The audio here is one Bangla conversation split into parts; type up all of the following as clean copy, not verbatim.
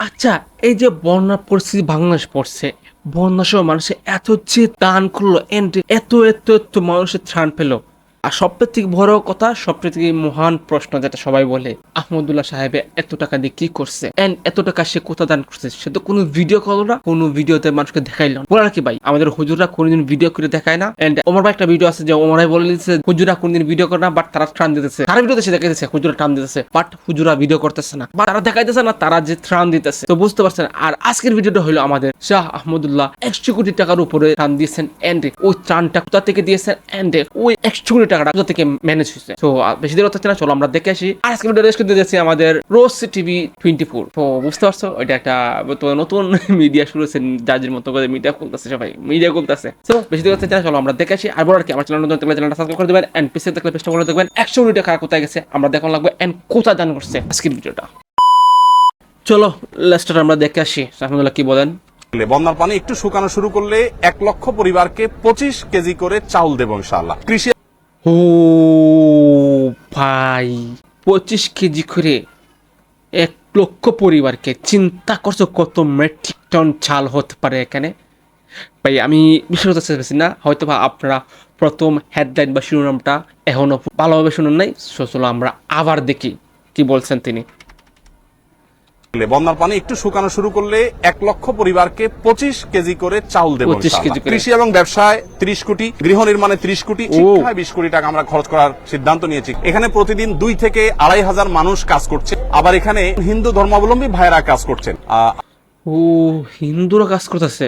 আচ্ছা, এই যে বন্যা পরিস্থিতি বাংলাদেশ পড়ছে, বন্যার সময় মানুষের এত যে দান করলো এন্ড এত এত এত মানুষের ত্রাণ পেলো। আর সবথেকে থেকে বড় কথা, সবথেকে থেকে মহান প্রশ্ন যেটা সবাই বলে, আহমদুল্লাহ সাহেবে এত টাকা দিয়ে কি করছে এন্ড এত টাকা সে কোথা দান করছে? সে তো কোনো ভিডিও করলো না, কোনো ভিডিওতে মানুষকে দেখাইলো না। বলার কি ভাই, আমাদের হুজুররা কোনোদিন ভিডিও করে দেখায় না। এন্ড ওমর ভাই একটা ভিডিও আছে যে ওমর ভাই বলে দিচ্ছে হুজুরা কোনদিন ভিডিও করে না, বাট তারা ত্রাণ দিতেছে। তারা ভিডিওতে সে দেখাইতেছে হুজুরা ত্রাণ দিতেছে, বাট হুজুরা ভিডিও করতেছে না, বা তারা দেখাইতেছে না তারা যে ত্রাণ দিতেছে। তো বুঝতে পারছেন। আর আজকের ভিডিওটা হলো আমাদের শাহ আহমদুল্লাহ 100 কোটি টাকার উপরে ত্রাণ দিয়েছেন এন্ড ওই ত্রাণটা কোথা থেকে দিয়েছেন এন্ড ওই 100 কোটি টাকাটা কোথা থেকে ম্যানেজ হয়েছে। তো বেশি দেরি হচ্ছে না, চলো আমরা দেখে আসি। আর আজকে ভিডিও রেস্ট করতে যাচ্ছি আমাদের রোজ টিভি 24। তো বুঝতে পারছো, ওইটা একটা নতুন মিডিয়া শুরু হয়েছে, জাজির মতো করে মিডিয়া খুলতেছে, সবাই মিডিয়া খুলতেছে। তো বেশি দেরি হচ্ছে না, চলো আমরা দেখে আসি। আর বলার কি, আমার চ্যানেল নতুন থাকলে চ্যানেলটা সাবস্ক্রাইব করে দেবেন এন্ড পিছে থাকলে পেজটা করে দেখবেন 100 কোটি টাকা কোথায় গেছে আমরা দেখানো লাগবে এন্ড কোথায় দান করছে আজকের ভিডিওটা। চলো লাস্টার আমরা দেখে আসি আহমদুল্লাহ কি বলেন। বন্যার পানি একটু শুকানো শুরু করলে 1 লক্ষ পরিবারকে 25 কেজি করে চাউল দেব ইনশাআল্লাহ। কৃষি ও ভাই, 25 কেজি করে 1 লক্ষ পরিবারকে, চিন্তা করছো কত মেট্রিক টন চাল হতে পারে এখানে। ভাই আমি বিশ্বাস করতে চাইছি না, হয়তো বা আপনারা প্রথম হেডলাইন বা শিরোনামটা এখনো ভালোভাবে শুনুন নাই। চলো আমরা আবার দেখি কি বলছেন তিনি। বন্যার পানি একটু শুকানো শুরু করলে 1 লক্ষ পরিবারকে 25 কেজি করে চাউল দেব 25 কেজি করে। কৃষি এবং ব্যবসায় 30 কোটি, গৃহ নির্মাণে 30 কোটি, শিক্ষায় 20 কোটি টাকা আমরা খরচ করার সিদ্ধান্ত নিয়েছি। এখানে প্রতিদিন 2 থেকে 2,500 মানুষ কাজ করছে। আবার এখানে হিন্দু ধর্মাবলম্বী ভাইরা কাজ করছেন। ও, হিন্দুরা কাজ করতেছে।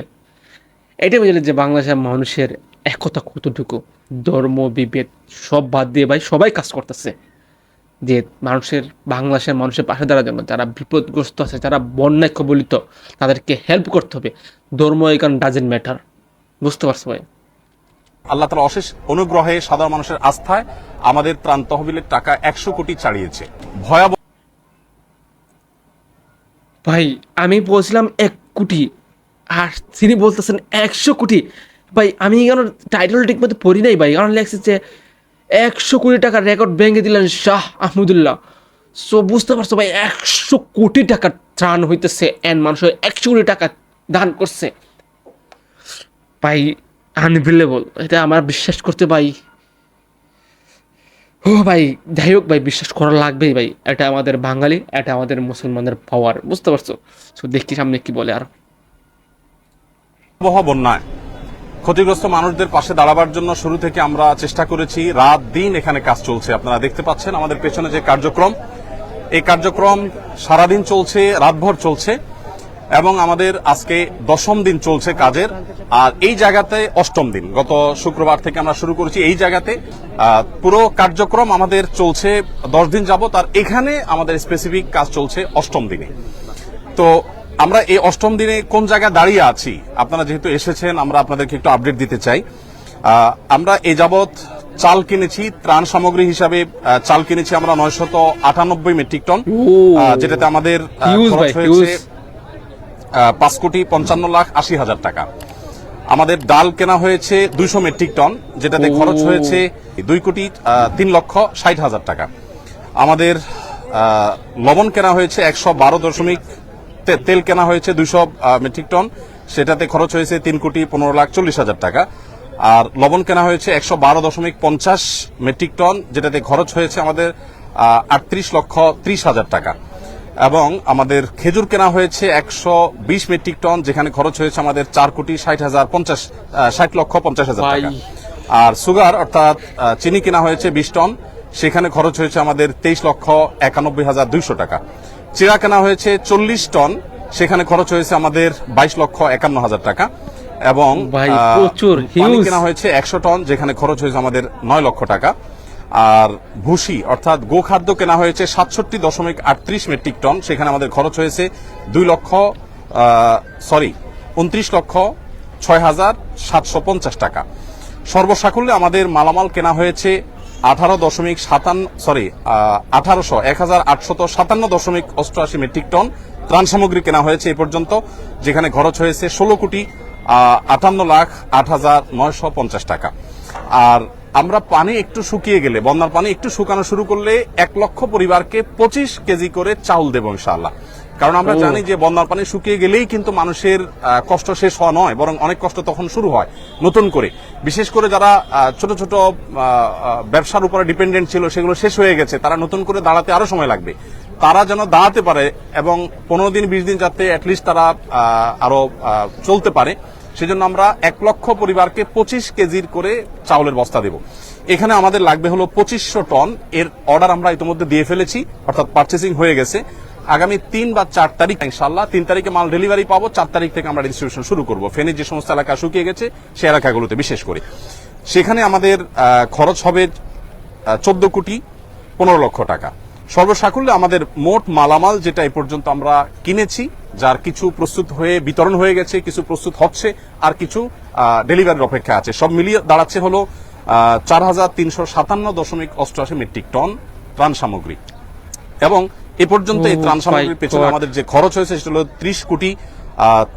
এটাই বুঝলেন যে বাংলাদেশের মানুষের একতা কতটুকু, ধর্ম বিভেদ সব বাদ দিয়ে ভাই সবাই কাজ করতেছে যে বাংলাদেশের মানুষের পাশে দাঁড়ার জন্য। যারা বিপদগ্রস্ত আছে, যারা বন্যায় কবলিত, তাদেরকে হেল্প করতে হবে। ধর্ম এখানে ডাজেন্ট ম্যাটার। বুঝতে পারছো ভাই? আল্লাহ তাআলা অশেষ অনুগ্রহে সাধারণ মানুষের আস্থায় আমাদের ত্রাণ তহবিলের টাকা 100 কোটি ছাড়িয়েছে। ভয়াবহ ভাই আমি বলছিলাম 1 কোটি আর তিনি বলতেছেন 100 কোটি। ভাই আমি কেন টাইটেল ঠিক মতো পড়ি নাই ভাই, কারণ লেখছে যে 100 কোটি টাকার রেকর্ড ভেঙে দিলেন শাহ আহমদুল্লাহ। সো বুঝতে পারছো ভাই, 100 কোটি টাকা ত্রাণ হইতেছে এন্ড মানুষ 100 কোটি টাকা দান করছে। ভাই আনবিলিভেবল, এটা আমার বিশ্বাস করতে ভাই। ও ভাই যাই হোক ভাই, বিশ্বাস করা লাগবেই ভাই। এটা আমাদের বাঙালি, এটা আমাদের মুসলমানদের পাওয়ার। বুঝতে পারছো? সো দেখি সামনে কি বলে। আর বন্যায় ক্ষতিগ্রস্ত মানুষদের পাশে দাঁড়াবার জন্য শুরু থেকে আমরা চেষ্টা করেছি। রাত দিন এখানে কাজ চলছে। আপনারা দেখতে পাচ্ছেন আমাদের পেছনে যে কার্যক্রম, এই কার্যক্রম সারাদিন চলছে, রাতভর চলছে এবং আমাদের আজকে 10ম দিন চলছে কাজের। আর এই জায়গাতে 8ম দিন, গত শুক্রবার থেকে আমরা শুরু করেছি। এই জায়গাতে পুরো কার্যক্রম আমাদের চলছে 10 দিন যাবত। আর এখানে আমাদের স্পেসিফিক কাজ চলছে 8ম দিনে। তো আমরা এই 8ম দিনে কোন জায়গায় দাঁড়িয়ে আছি, আপনারা যেহেতু এসেছেন আমরা আপনাদেরকে একটু আপডেট দিতে চাই। আমরা এ যাবৎ চাল কিনেছি, ত্রাণ সামগ্রী হিসাবে চাল কিনেছি আমরা 998 মেট্রিক টন, যেটাতে আমাদের খরচ হয়েছে 5,55,80,000 টাকা। আমাদের ডাল কেনা হয়েছে 200 মেট্রিক টন, যেটাতে খরচ হয়েছে 2,03,60,000 টাকা। আমাদের লবণ কেনা হয়েছে 112 তেল কেনা হয়েছে 200 মেট্রিক টন, সেটাতে খরচ হয়েছে 3,15,40,000 টাকা। আর লবণ কেনা হয়েছে 112.50 মেট্রিক টন, যেটাতে খরচ হয়েছে আমাদের 38,30,000 টাকা। এবং আমাদের খেজুর কেনা হয়েছে 120 মেট্রিক টন, যেখানে খরচ হয়েছে আমাদের 4,60,50,000 টাকা। আর সুগার অর্থাৎ চিনি কেনা হয়েছে 20 টন, সেখানে খরচ হয়েছে আমাদের 23,91,200 টাকা। চিড়া কেনা হয়েছে 40 টন, সেখানে খরচ হয়েছে আমাদের 22,51,000 টাকা। এবং পানি কেনা হয়েছে 100 টন, যেখানে খরচ হয়েছে আমাদের 9 লক্ষ টাকা। আর ভুসি অর্থাৎ গোখাদ্য কেনা হয়েছে 67.38 মেট্রিক টন, সেখানে আমাদের খরচ হয়েছে 29,06,750 টাকা। সর্বসাকুল্যে আমাদের মালামাল কেনা হয়েছে 1,857 মেট্রিক টন ত্রাণ সামগ্রী কেনা হয়েছে এ পর্যন্ত, যেখানে খরচ হয়েছে 16,58,08,950 টাকা। আর আমরা পানি একটু শুকিয়ে গেলে, বন্যার পানি একটু শুকানো শুরু করলে 1 লক্ষ পরিবারকে 25 কেজি করে চাউল দেব ইনশাআল্লাহ। কারণ আমরা জানি যে বন্যার পানি শুকিয়ে গেলেই কিন্তু মানুষের কষ্ট শেষ হওয়া নয়, বরং অনেক কষ্ট তখন শুরু হয় নতুন করে। বিশেষ করে যারা ছোট ছোট ব্যবসার উপরে ডিপেন্ডেন্ট ছিল, সেগুলো শেষ হয়ে গেছে, তারা নতুন করে দাঁড়াতে আরো সময় লাগবে। তারা যেন দাঁড়াতে পারে এবং 15 দিন 20 দিন যাতে অ্যাটলিস্ট তারা আরো চলতে পারে, সেজন্য আমরা 1 লক্ষ পরিবারকে 25 কেজির করে চাউলের বস্তা দেব। এখানে আমাদের লাগবে হলো 2500 টন। এর অর্ডার আমরা ইতিমধ্যে দিয়ে ফেলেছি, অর্থাৎ পার্চেসিং হয়ে গেছে। আগামী 3 বা 4 তারিখ ইনশাআল্লাহ, 3 তারিখে মাল ডেলিভারি পাবো, 4 তারিখ থেকে আমরা ডিস্ট্রিবিউশন শুরু করব ফেনীর যে সমস্ত এলাকা শুকিয়ে গেছে সেই এলাকাগুলোতে বিশেষ করে। সেখানে আমাদের খরচ হবে 14 কোটি 15 লক্ষ টাকা। সর্বসাকুল্যে আমাদের মোট মালামাল যেটা এই পর্যন্ত আমরা কিনেছি, যার কিছু প্রস্তুত হয়ে বিতরণ হয়ে গেছে, কিছু প্রস্তুত হচ্ছে, আর কিছু ডেলিভারির অপেক্ষা আছে, সব মিলিয়ে দাঁড়াচ্ছে হলো 4357.88 মেট্রিক টন ত্রাণ সামগ্রী। এবং এ পর্যন্ত এই ত্রাণ সামগ্রীর পেছনে আমাদের যে খরচ হয়েছে সেটা হলো 30 কোটি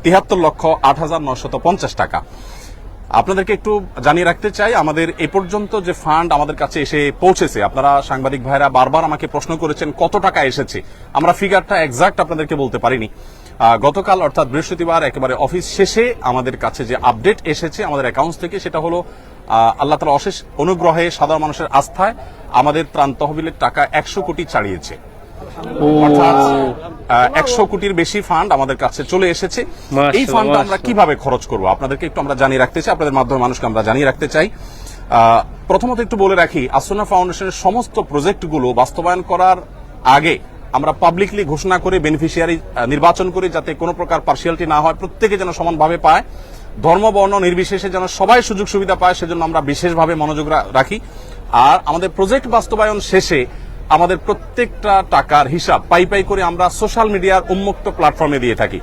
73,08,950 টাকা। আপনাদেরকে একটু জানিয়ে রাখতে চাই, আমাদের এ পর্যন্ত যে ফান্ড আমাদের কাছে এসে পৌঁছেছে, আপনারা সাংবাদিক ভাইরা বারবার আমাকে প্রশ্ন করেছেন কত টাকা এসেছে। আমরা ফিগারটা এক্সাক্ট আপনাদেরকে বলতে পারিনি। গতকাল অর্থাৎ বৃহস্পতিবার একেবারে অফিস শেষে আমাদের কাছে যে আপডেট এসেছে আমাদের অ্যাকাউন্টস থেকে, সেটা হলো আল্লাহ তাআলার অশেষ অনুগ্রহে, সাধারণ মানুষের আস্থায় আমাদের ত্রাণ তহবিলের টাকা 100 কোটি ছাড়িয়েছে। অর্থাৎ 100 কোটির বেশি ফান্ড আমাদের কাছে চলে এসেছে। এই ফান্ডটা আমরা কিভাবে খরচ করব আপনাদেরকে একটু আমরা জানিয়ে রাখতে চাই, আপনাদের মাধ্যমে মানুষকে আমরা জানিয়ে রাখতে চাই। প্রথমত একটু বলে রাখি, আসুনা ফাউন্ডেশনের সমস্ত প্রজেক্টগুলো বাস্তবায়ন করার আগে আমরা পাবলিকলি ঘোষণা করে বেনিফিশিয়ারি নির্বাচন করি, যাতে কোনো প্রকার পার্সিয়ালিটি না হয়, প্রত্যেকে যেন সমানভাবে পায়, ধর্ম বর্ণ নির্বিশেষে যেন সবাই সুযোগ সুবিধা পায়, সেজন্য আমরা বিশেষভাবে মনোযোগ রাখি। আর আমাদের প্রজেক্ট বাস্তবায়ন শেষে আমাদের প্রত্যেকটা টাকার হিসাব পাই পাই করে আমরা সোশ্যাল মিডিয়ার উন্মুক্ত প্ল্যাটফর্মে দিয়ে থাকি।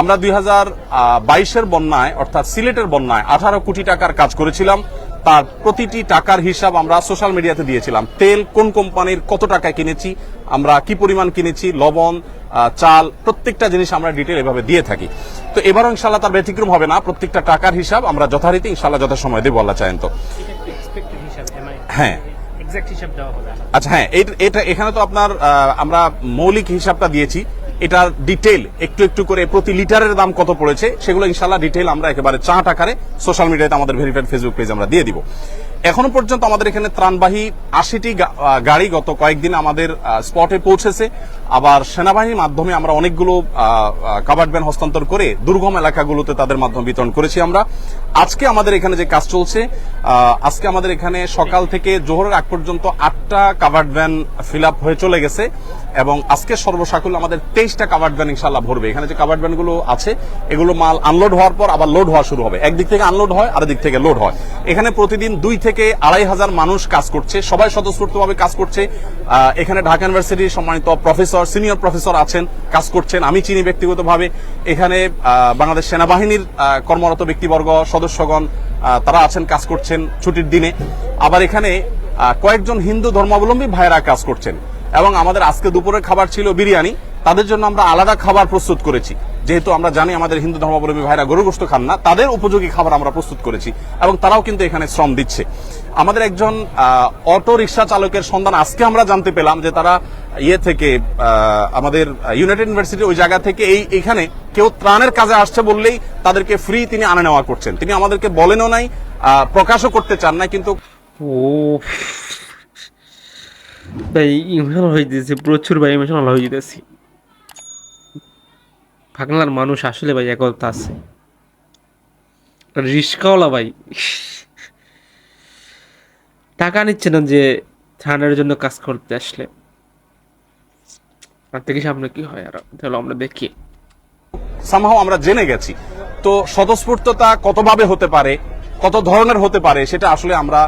আমরা 2022-এর বন্যায় অর্থাৎ সিলেটের বন্যায় 18 কোটি টাকার কাজ করেছিলাম, তার প্রতিটি টাকার হিসাব আমরা সোশ্যাল মিডিয়াতে দিয়েছিলাম। তেল কোন কোম্পানির কত টাকায় কিনেছি, আমরা কি পরিমাণ কিনেছি, লবণ, চাল, প্রত্যেকটা জিনিস আমরা ডিটেল এভাবে দিয়ে থাকি। তো এবারও ইনশাআল্লাহ তার ব্যতিক্রম হবে না, প্রত্যেকটা টাকার হিসাব আমরা যথারীতি ইনশাআল্লাহ যথাসময়ে দেবো আল্লাহ চাহেন তো। হ্যাঁ, আচ্ছা, হ্যাঁ, এটা এখানে তো আপনার আমরা মৌলিক হিসাবটা দিয়েছি, এটার ডিটেইল একটু একটু করে প্রতি লিটারের দাম কত পড়েছে সেগুলো ইনশাআল্লাহ ডিটেইল আমরা একেবারে চার্ট আকারে সোশ্যাল মিডিয়াতে আমাদের ভেরিফাইড ফেসবুক পেজ আমরা দিয়ে দিব। এখনো পর্যন্ত আমাদের এখানে ত্রাণবাহী 80টি গাড়ি গত কয়েকদিন আমাদের স্পটে পৌঁছেছে। আবার সেনাবাহিনীর মাধ্যমে আমরা অনেকগুলো কাভার্ড ভ্যান হস্তান্তর করে দুর্গম এলাকাগুলোতে তাদের মাধ্যমে বিতরণ করেছি আমরা। আজকে আমাদের এখানে যে কাজ চলছে, আজকে আমাদের এখানে সকাল থেকে জোহরের আগ পর্যন্ত 8টা কাভার্ড ভ্যান ফিল আপ হয়ে চলে গেছে এবং আজকে সর্বসাকুল্য আমাদের 23টা কাভার্ড ভ্যান ইনশাআল্লাহ ভরবে। এখানে যে কাভার্ড ভ্যানগুলো আছে এগুলো মাল আনলোড হওয়ার পর আবার লোড হওয়া শুরু হবে। একদিক থেকে আনলোড হয় আর দিক থেকে লোড হয়। এখানে প্রতিদিন 2 থেকে 2,500 মানুষ কাজ করছে, সবাই স্বতঃস্ফূর্তভাবে কাজ করছে। এখানে ঢাকা ইউনিভার্সিটির সম্মানিত প্রফেসর, সিনিয়র প্রফেসর আছেন, কাজ করছেন, আমি চিনি ব্যক্তিগতভাবে। এখানে বাংলাদেশ সেনাবাহিনীর কর্মরত ব্যক্তিবর্গ, সদস্যগণ তারা আছেন, কাজ করছেন ছুটির দিনে। আবার এখানে কয়েকজন হিন্দু ধর্মাবলম্বী ভাইয়েরা কাজ করছেন এবং আমাদের আজকে দুপুরের খাবার ছিল বিরিয়ানি। তাদের জন্য আমরা আলাদা খাবার প্রস্তুত করেছি, যেহেতু আমরা জানি আমাদের হিন্দু ধর্মাবলম্বী ভাইরা গরু গোশত খান না, তাদের উপযোগী খাবার আমরা প্রস্তুত করেছি এবং তারাও কিন্তু এখানে শ্রম দিচ্ছে। আমাদের একজন অটো রিক্সা চালকের সন্ধান আজকে আমরা জানতে পেলাম যে তারা থেকে আমাদের ইউনাইটেড ইউনিভার্সিটি ওই জায়গা থেকে এইখানে কেউ ত্রাণের কাজে আসছে বললেই তাদেরকে ফ্রি তিনি আনা নেওয়া করছেন। তিনি আমাদেরকে বলেনও নাই, প্রকাশও করতে চান না, কিন্তু ভাই ইমোশনাল হয়ে যেতেছে, প্রচুর ভাই ইমোশনাল হয়ে যেতেছি। বাংলার মানুষ আসলে ভাই একতা আছে। রিস্কাওয়ালা ভাই টাকা নিচ্ছে না যে ত্রাণের জন্য কাজ করতে আসলে। আর থেকে সামনে কি হয় আর তাহলে আমরা দেখি। সামহাও আমরা জেনে গেছি। তো স্বতঃস্ফূর্ততা কতভাবে হতে পারে, কত ধরনের হতে পারে, সেটা আসলে আমরা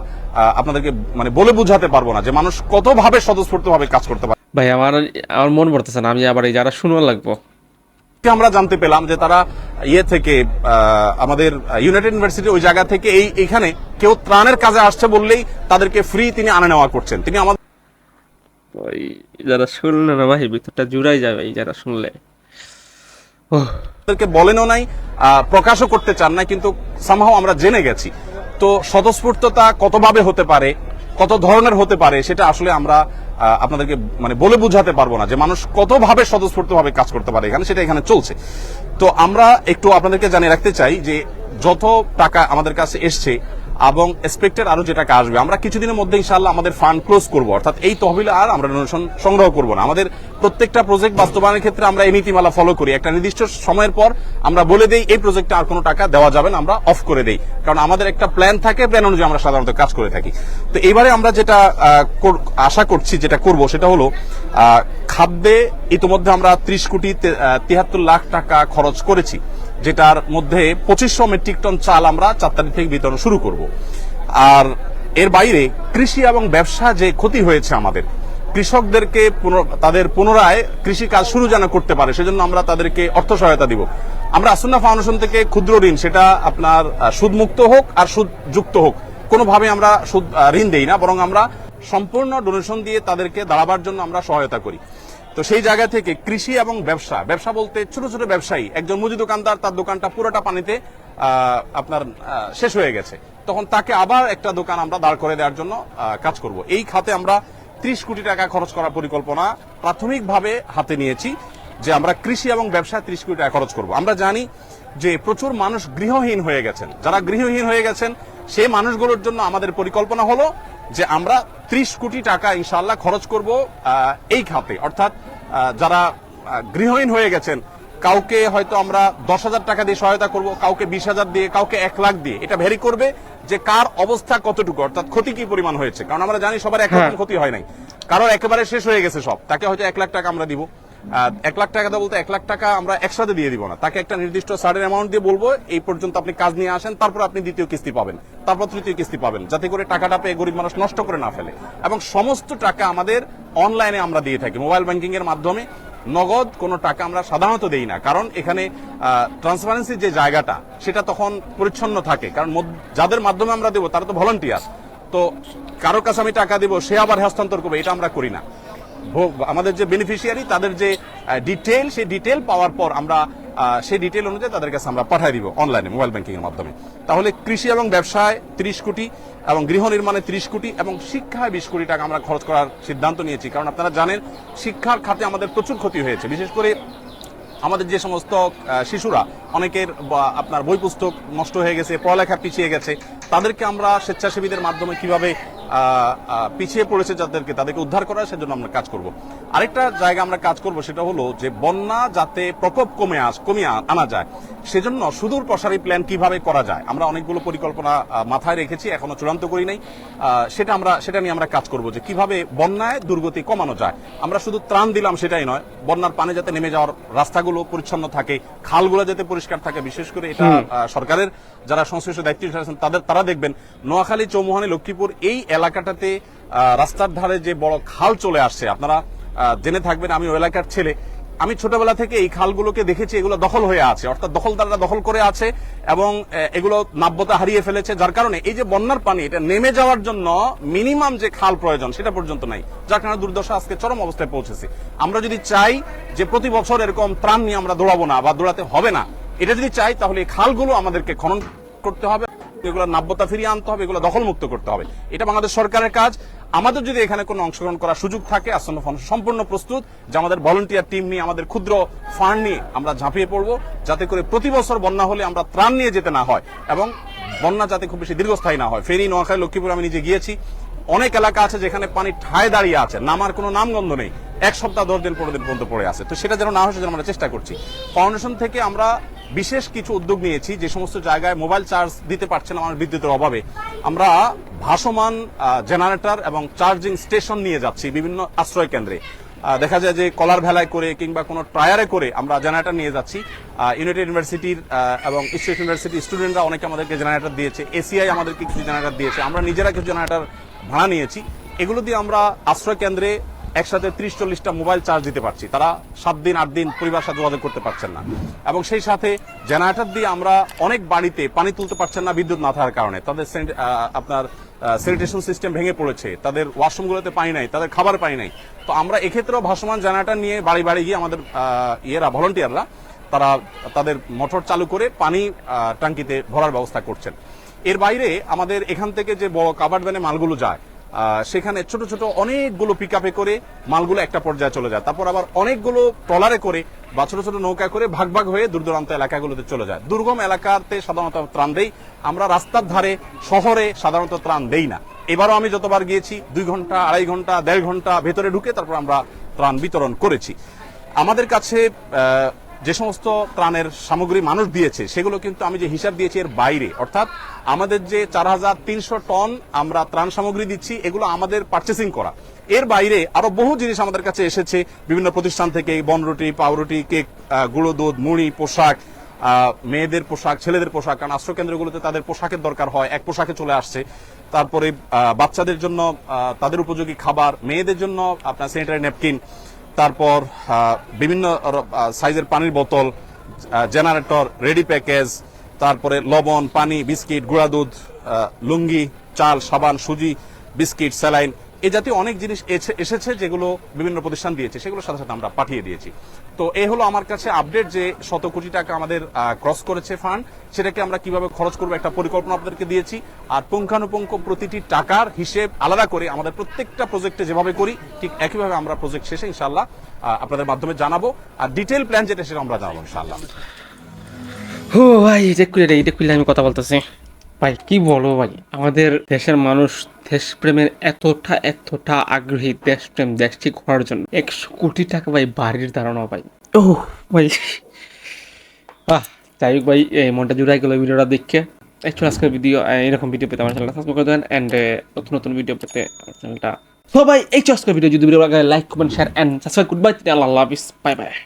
আপনাদেরকে মানে বলে বুঝাতে পারবো না যে মানুষ কতভাবে স্বতঃস্ফূর্তভাবে কাজ করতে পারে। ভাই আমার মন পড়তেছে না, আমি আবার এই যারা শুনবার লাগবো। আমরা জানতে পেলাম যে তারা থেকে আমাদের ইউনাইটেড ইউনিভার্সিটি ওই জায়গা থেকে এইখানে কেউ ত্রাণের কাজে আসছে বললেই তাদেরকে ফ্রি তিনি আনা নেওয়া করছেন। তিনি আমাদের যারা শুনলে না ভাই ভিতরটা জুড়াই যাবে এই যারা শুনলে। তাদেরকে বলেনও নাই, প্রকাশও করতে চান না, কিন্তু সামহাও আমরা জেনে গেছি। তো স্বতঃস্ফূর্ততা কতভাবে হতে পারে, কত ধরনের হতে পারে সেটা আসলে আমরা আপনাদেরকে মানে বলে বোঝাতে পারবো না যে মানুষ কতভাবে স্বতঃস্ফূর্তভাবে কাজ করতে পারে এখানে, সেটা এখানে চলছে। তো আমরা একটু আপনাদেরকে জানিয়ে রাখতে চাই যে যত টাকা আমাদের কাছে এসছে এবং এক্সপেক্টেড আরো যে টাকা আসবে, আমরা কিছুদিনের মধ্যে ইনশাআল্লাহ আমাদের ফান্ড ক্লোজ করব, অর্থাৎ এই তহবিলে আর আমরা ডোনেশন সংগ্রহ করব না। আমাদের প্রত্যেকটা প্রজেক্ট বাস্তবায়নের ক্ষেত্রে আমরা এই নীতিমালা ফলো করি। একটা নির্দিষ্ট সময়ের পর আমরা বলে দেই এই প্রজেক্টে আর কোনো টাকা দেওয়া যাবে না, আমরা অফ করে দেই, কারণ আমাদের একটা প্ল্যান থাকে, প্ল্যান অনুযায়ী আমরা সাধারণত কাজ করে থাকি। তো এবারে আমরা যেটা আশা করছি যেটা করব সেটা হলো খাদ্যে ইতিমধ্যে আমরা 30 কোটি 73 লাখ টাকা খরচ করেছি, যেটার মধ্যে 2500 মেট্রিক টন চাল আমরা 4 তারিখ থেকে বিতরণ শুরু করব। আর এর বাইরে কৃষি এবং ব্যবসা যে ক্ষতি হয়েছে আমাদের কৃষকদেরকে তাদের পুনরায় কৃষি কাজ শুরু যেন করতে পারে, সেজন্য আমরা তাদেরকে অর্থ সহায়তা দিব। আমরা আসুন্নাহ ফাউন্ডেশন থেকে ক্ষুদ্র ঋণ, সেটা আপনার সুদমুক্ত হোক আর সুদযুক্ত হোক, কোনোভাবে আমরা সুদ ঋণ দেই না, বরং আমরা সম্পূর্ণ ডোনেশন দিয়ে তাদেরকে দাঁড়াবার জন্য আমরা সহায়তা করি। তো সেই জায়গা থেকে কৃষি এবং ব্যবসা বলতে ছোট ছোট ব্যবসায়ী, একজন মুদি দোকানদার, তার দোকানটা পুরোটা পানিতে আপনার শেষ হয়ে গেছে, তখন তাকে আবার একটা দোকান আমরা দাঁড় করে দেওয়ার জন্য কাজ করব। এই খাতে আমরা 30 কোটি টাকা খরচ করার পরিকল্পনা প্রাথমিকভাবে হাতে নিয়েছি, যে আমরা কৃষি এবং ব্যবসায় 30 কোটি টাকা খরচ করব। আমরা জানি যে প্রচুর মানুষ গৃহহীন হয়ে গেছেন, যারা গৃহহীন হয়ে গেছেন সেই মানুষগুলোর জন্য আমাদের পরিকল্পনা হলো যে আমরা 30 কোটি টাকা ইনশাআল্লাহ খরচ করব এই খাতে, অর্থাৎ যারা গৃহহীন হয়ে গেছেন, কাউকে হয়তো আমরা 10,000 টাকা দিয়ে সহায়তা করব, কাউকে 20,000 দিয়ে, কাউকে 1 লাখ দিয়ে। এটা ভ্যারি করবে যে কার অবস্থা কতটুকু, অর্থাৎ ক্ষতি কি পরিমাণ হয়েছে, কারণ আমরা জানি সবার একরকম ক্ষতি হয় নাই, কারো একেবারে শেষ হয়ে গেছে সব, তাকে হয়তো 1 লাখ টাকা আমরা দিব। 1 লাখ টাকা বলতে 1 লাখ টাকা আমরা একসাথে দিয়ে দিব না, তাকে একটা নির্দিষ্ট সার্টেন অ্যামাউন্ট দিয়ে বলবো এই পর্যন্ত আপনি কাজ নিয়ে আসেন, তারপর আপনি দ্বিতীয় কিস্তি পাবেন, তারপর তৃতীয় কিস্তি পাবেন, যাতে করে টাকাটা পেয়ে গরিব মানুষ নষ্ট করে না ফেলে। এবং সমস্ত টাকা আমাদের অনলাইনে আমরা দিয়ে থাকি, মোবাইল ব্যাংকিং এর মাধ্যমে। নগদ কোনো টাকা আমরা সাধারণত দেই না, কারণ এখানে ট্রান্সপারেন্সি যে জায়গাটা সেটা তখন পরিচ্ছন্ন থাকে, কারণ যাদের মাধ্যমে আমরা দেবো তারা তো ভলান্টিয়ার, তো কারোর কাছে আমি টাকা দেবো সে আবার হস্তান্তর করবে, এটা আমরা করি না। আমাদের যে বেনিফিশিয়ারি তাদের যে ডিটেল, সেই ডিটেল পাওয়ার পর আমরা সেই ডিটেল অনুযায়ী তাদের কাছে আমরা পাঠিয়ে দিব অনলাইনে মোবাইল ব্যাংকিং এর মাধ্যমে। তাহলে কৃষি এবং ব্যবসায় 30 কোটি এবং গৃহ নির্মাণে 30 কোটি এবং শিক্ষায় 20 কোটি টাকা আমরা খরচ করার সিদ্ধান্ত নিয়েছি, কারণ আপনারা জানেন শিক্ষার খাতে আমাদের প্রচুর ক্ষতি হয়েছে। বিশেষ করে আমাদের যে সমস্ত শিশুরা, অনেকের আপনার বই পুস্তক নষ্ট হয়ে গেছে, পড়ালেখা পিছিয়ে গেছে, তাদেরকে আমরা স্বেচ্ছাসেবীদের মাধ্যমে কিভাবে পিছিয়ে পড়েছে তাদেরকে উদ্ধার করার, সেজন্য আমরা কাজ করব। আরেকটা জায়গা আমরা কাজ করব, সেটা হলো যে বন্যা যাতে প্রকোপ কমিয়ে আনা যায়, সেজন্য সুদূর প্রসারী প্ল্যান কিভাবে করা যায়, আমরা অনেকগুলো পরিকল্পনা মাথায় রেখেছি, এখনো চূড়ান্ত করি নাই। সেটা নিয়ে আমরা কাজ করব, যে কিভাবে বন্যায় দুর্গতি কমানো যায়। আমরা শুধু ত্রাণ দিলাম সেটাই নয়, বন্যার পানি যাতে নেমে যাওয়ার রাস্তাগুলো পরিচ্ছন্ন থাকে, খালগুলো যাতে পরিষ্কার থাকে। বিশেষ করে এটা সরকারের যারা সংশ্লিষ্ট দায়িত্ব আছেন তারা দেখবেন, নোয়াখালী, চৌমুহনী, লক্ষ্মীপুর এই এলাকাটাতে রাস্তার ধারে যে বড় খাল চলে আসছে, আপনারা জেনে থাকবেন, আমি ওই এলাকার ছেলে, আমি ছোটবেলা থেকে এই খালগুলোকে দেখেছি, এগুলো দখল হয়ে আছে, অর্থাৎ দখলদাররা দখল করে আছে এবং এগুলো নাব্যতা হারিয়ে ফেলেছে, যার কারণে এই যে বন্যার পানি এটা নেমে যাওয়ার জন্য মিনিমাম যে খাল প্রয়োজন সেটা পর্যন্ত নাই, যার কারণে দুর্দশা আজকে চরম অবস্থায় পৌঁছেছে। আমরা যদি চাই যে প্রতি বছর এরকম ত্রাণ নিয়ে আমরা দৌড়াবো না বা দৌড়াতে হবে না, এটা যদি চাই তাহলে এই খালগুলো আমাদেরকে খনন করতে হবে, এগুলো নাব্যতা ফিরিয়ে আনতে হবে, এগুলো দখলমুক্ত করতে হবে। এটা বাংলাদেশ সরকারের কাজ। আমাদের যদি এখানে কোনো অংশগ্রহণ করার সুযোগ থাকে, আসন্ন ফাউন্ডেশন সম্পূর্ণ প্রস্তুত যে আমাদের ভলান্টিয়ার টিম নিয়ে, আমাদের ক্ষুদ্র ফান্ড নিয়ে আমরা ঝাঁপিয়ে পড়বো, যাতে করে প্রতি বছর বন্যা হলে আমরা ত্রাণ নিয়ে যেতে না হয় এবং বন্যা যাতে খুব বেশি দীর্ঘস্থায়ী না হয়। ফেনী, নোয়াখালী, লক্ষ্মীপুর আমি নিজে গিয়েছি, অনেক এলাকা আছে যেখানে পানি ঠায় দাঁড়িয়ে আছে, নামার কোনো নামগন্ধ নেই, 1 সপ্তাহ 10 দিন 15 দিন পর্যন্ত পড়ে আছে। তো সেটা যেন না হয় সেজন্য আমরা চেষ্টা করছি। ফাউন্ডেশন থেকে আমরা বিশেষ কিছু উদ্যোগ নিয়েছি, যে সমস্ত জায়গায় মোবাইল চার্জ দিতে পারছে না মানুষ বিদ্যুতের অভাবে, আমরা ভাসমান জেনারেটর এবং চার্জিং স্টেশন নিয়ে যাচ্ছি বিভিন্ন আশ্রয় কেন্দ্রে। দেখা যায় যে কলার ভেলায় করে কিংবা কোনো টায়ারে করে আমরা জেনারেটর নিয়ে যাচ্ছি। ইউনাইটেড ইউনিভার্সিটির এবং স্টেট ইউনিভার্সিটির স্টুডেন্টরা অনেকে আমাদেরকে জেনারেটর দিয়েছে, এসিআই আমাদেরকে কিছু জেনারেটর দিয়েছে, আমরা নিজেরা কিছু জেনারেটর ভাড়া নিয়েছি। এগুলো দিয়ে আমরা আশ্রয় কেন্দ্রে একসাথে 30-40টা মোবাইল চার্জ দিতে পারছি। তারা 7 দিন 8 দিন পরিবার সাথে যোগাযোগ করতে পারছেন না, এবং সেই সাথে জেনারেটর দিয়ে আমরা অনেক বাড়িতে পানি তুলতে পারছেন না বিদ্যুৎ না থাকার কারণে, তাদের আপনার স্যানিটেশন সিস্টেম ভেঙে পড়েছে, তাদের ওয়াশরুমগুলোতে পানি নাই, তাদের খাবার পানি নাই। তো আমরা এক্ষেত্রেও ভাসমান জেনারেটর নিয়ে বাড়ি বাড়ি গিয়ে আমাদের ভলান্টিয়াররা তারা তাদের মোটর চালু করে পানি ট্যাঙ্কিতে ভরার ব্যবস্থা করছেন। এর বাইরে আমাদের এখান থেকে যে বড় কাভার্ড ভ্যানে মালগুলো যায়, সেখানে ছোট ছোট অনেকগুলো পিক আপে করে মালগুলো একটা পর্যায়ে চলে যায়, তারপর আবার অনেকগুলো ট্রলারে করে বা ছোট ছোট নৌকা করে ভাগ ভাগ হয়ে দূর দূরান্ত এলাকাগুলোতে চলে যায়। দুর্গম এলাকাতে সাধারণত ত্রাণ দেই আমরা, রাস্তার ধারে শহরে সাধারণত ত্রাণ দেই না। এবারও আমি যতবার গিয়েছি 2 ঘন্টা, 2.5 ঘন্টা, 1.5 ঘন্টা ভেতরে ঢুকে তারপর আমরা ত্রাণ বিতরণ করেছি। আমাদের কাছে যে সমস্ত ত্রাণের সামগ্রী মানুষ দিয়েছে সেগুলো কিন্তু আমি যে হিসাব দিয়েছি এর বাইরে, অর্থাৎ আমাদের যে 4300 টন আমরা ত্রাণ সামগ্রী দিচ্ছি এগুলো আমাদের পারচেসিং করা, এর বাইরে আরো বহু জিনিস আমাদের কাছে এসেছে বিভিন্ন প্রতিষ্ঠান থেকে, বনরুটি, পাউরুটি, কেক, গুঁড়ো দুধ, মুড়ি, পোশাক, মেয়েদের পোশাক, ছেলেদের পোশাক, কারণ আশ্রয়কেন্দ্রগুলোতে তাদের পোশাকের দরকার হয়, এক পোশাকে চলে আসছে। তারপরে বাচ্চাদের জন্য তাদের উপযোগী খাবার, মেয়েদের জন্য আপনার স্যানিটারি ন্যাপকিন, তারপর বিভিন্ন সাইজের পানির বোতল, জেনারেটর, রেডি প্যাকেজ, তারপরে লবণ, পানি, বিস্কিট, গুঁড়া দুধ, লুঙ্গি, চাল, সাবান, সুজি, বিস্কিট, স্যালাইন, এই জাতীয় অনেক জিনিস এসেছে যেগুলো বিভিন্ন প্রতিষ্ঠান দিয়েছে, সেগুলোর সাথে সাথে আমরা পাঠিয়ে দিয়েছি। তো এই হলো আমার কাছে আপডেট যে 100 কোটি টাকা আমাদের ক্রস করেছে ফান্ড, সেটাকে আমরা কিভাবে খরচ করবো একটা পরিকল্পনা আপনাদেরকে দিয়েছি। আর পুঙ্খানুপুঙ্খ প্রতিটি টাকার হিসেব আলাদা করে আমাদের প্রত্যেকটা প্রজেক্টে যেভাবে করি ঠিক একইভাবে আমরা প্রজেক্ট শেষে ইনশাআল্লাহ আপনাদের মাধ্যমে জানাবো, আর ডিটেইল প্ল্যান যেটা সেটা আমরা জানাবো ইনশাআল্লাহ। ও ভাই, এটা খুলে আমি কথা বলতেছি ভাই, কি বলবো ভাই, আমাদের দেশের মানুষ দেশপ্রেমের এতটা আগ্রহী, দেশপ্রেম দেশ ঠিক করার জন্য 100 কোটি টাকা ভাই বাড়ির দাঁড়ানো ভাই। ও ভাই, যাই হোক ভাই, এই মনটা জুড়াই গেল ভিডিওটা দেখে। অ্যাকচুয়ালি আজকের ভিডিও, এরকম ভিডিও পেতে আমার চ্যানেলটা সাবস্ক্রাইব করে দেন, অ্যান্ড নতুন ভিডিও পেতে আমার চ্যানেলটা। তো ভাই, এই আজকের ভিডিও যদি ভিডিও লাগে like comment share and subscribe করবেন। আল্লাহ হাফিজ, বাই বাই।